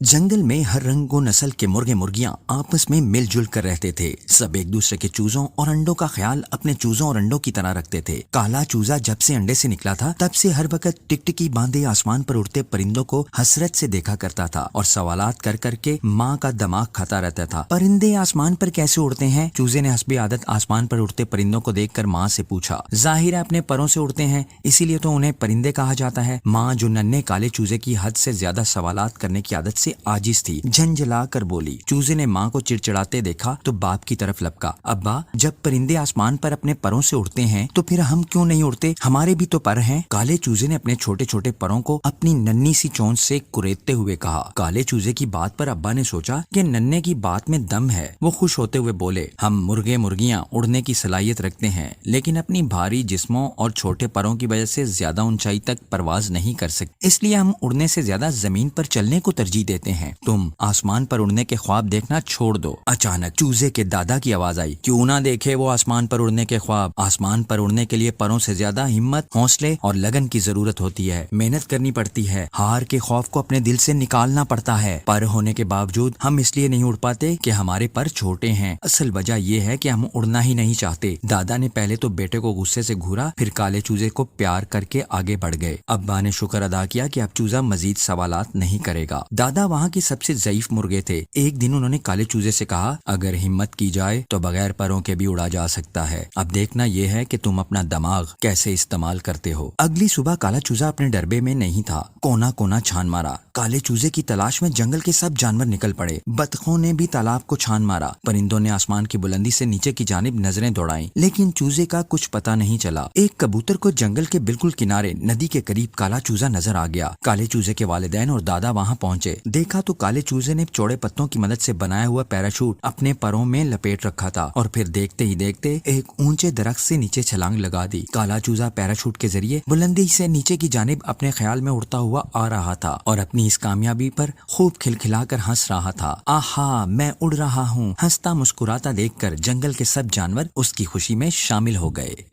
जंगल में हर रंग व नस्ल के मुर्गे मुर्गियां आपस में मिलजुल कर रहते थे। सब एक दूसरे के चूजों और अंडों का ख्याल अपने चूजों और अंडों की तरह रखते थे। काला चूजा जब से अंडे से निकला था तब से हर वक्त टिकटिकी बांधे आसमान पर उड़ते परिंदों को हसरत से देखा करता था और सवालात कर करके माँ का दिमाग खाता रहता था। परिंदे आसमान पर कैसे उड़ते हैं? चूजे ने हस्बे आदत आसमान पर उड़ते परिंदों को देखकर माँ से पूछा। जाहिर है अपने परों से उड़ते हैं, इसीलिए तो उन्हें परिंदे कहा जाता है। माँ, जो नन्हे काले चूजे की हद से ज्यादा सवालात करने की आदत से आजिज थी, झंझला कर बोली। चूजे ने माँ को चिड़चिड़ाते देखा तो बाप की तरफ लपका। अब्बा, जब परिंदे आसमान पर अपने परों से उड़ते हैं तो फिर हम क्यों नहीं उड़ते? हमारे भी तो पर हैं। काले चूजे ने अपने छोटे छोटे परों को अपनी नन्ही सी चोंच से कुरेदते हुए कहा। काले चूजे की बात पर अब्बा ने सोचा कि नन्हे की बात में दम है। वो खुश होते हुए बोले, हम मुर्गे मुर्गियां उड़ने की सलाहियत रखते हैं, लेकिन अपनी भारी जिस्मों और छोटे परों की वजह से ज्यादा ऊंचाई तक परवाज नहीं कर सकते, इसलिए हम उड़ने से ज्यादा जमीन पर चलने को तरजीह देते हैं। तुम आसमान पर उड़ने के ख्वाब देखना छोड़ दो। अचानक चूजे के दादा की आवाज आई। क्यों ना देखे वो आसमान पर उड़ने के ख्वाब? आसमान पर उड़ने के लिए परों से ज्यादा हिम्मत, हौसले और लगन की जरूरत होती है। मेहनत करनी पड़ती है, हार के खौफ को अपने दिल से निकालना पड़ता है। पर होने के बावजूद हम इसलिए नहीं उड़ पाते कि हमारे पर छोटे हैं। असल वजह यह है कि हम उड़ना ही नहीं चाहते। दादा ने पहले तो बेटे को गुस्से से घूरा, फिर काले चूजे को प्यार करके आगे बढ़ गए। अब्बा ने शुक्र अदा किया कि अब चूजा मजीद सवालात नहीं करेगा। दादा वहाँ के सबसे ज़ईफ मुर्गे थे। एक दिन उन्होंने काले चूजे से कहा, अगर हिम्मत की जाए तो बगैर परों के भी उड़ा जा सकता है। अब देखना यह है कि तुम अपना दिमाग कैसे इस्तेमाल करते हो। अगली सुबह काला चूजा अपने डरबे में नहीं था। कोना कोना छान मारा। काले चूजे की तलाश में जंगल के सब जानवर निकल पड़े। बतखों ने भी तालाब को छान मारा। परिंदों ने आसमान की बुलंदी से नीचे की जानिब नजरें दौड़ाई, लेकिन चूजे का कुछ पता नहीं चला। एक कबूतर को जंगल के बिल्कुल किनारे नदी के करीब काला चूजा नजर आ गया। काले चूजे के वालिदैन और दादा वहाँ पहुंचे। देखा तो काले चूजे ने चौड़े पत्तों की मदद से बनाया हुआ पैराशूट अपने परों में लपेट रखा था और फिर देखते ही देखते एक ऊंचे दरख्त से नीचे छलांग लगा दी। काला चूजा पैराशूट के जरिए बुलंदी से नीचे की जानिब अपने ख्याल में उड़ता हुआ आ रहा था और अपनी इस कामयाबी पर खूब खिलखिलाकर हंस रहा था। आहा, मैं उड़ रहा हूँ। हंसता मुस्कुराता देखकर जंगल के सब जानवर उसकी खुशी में शामिल हो गए।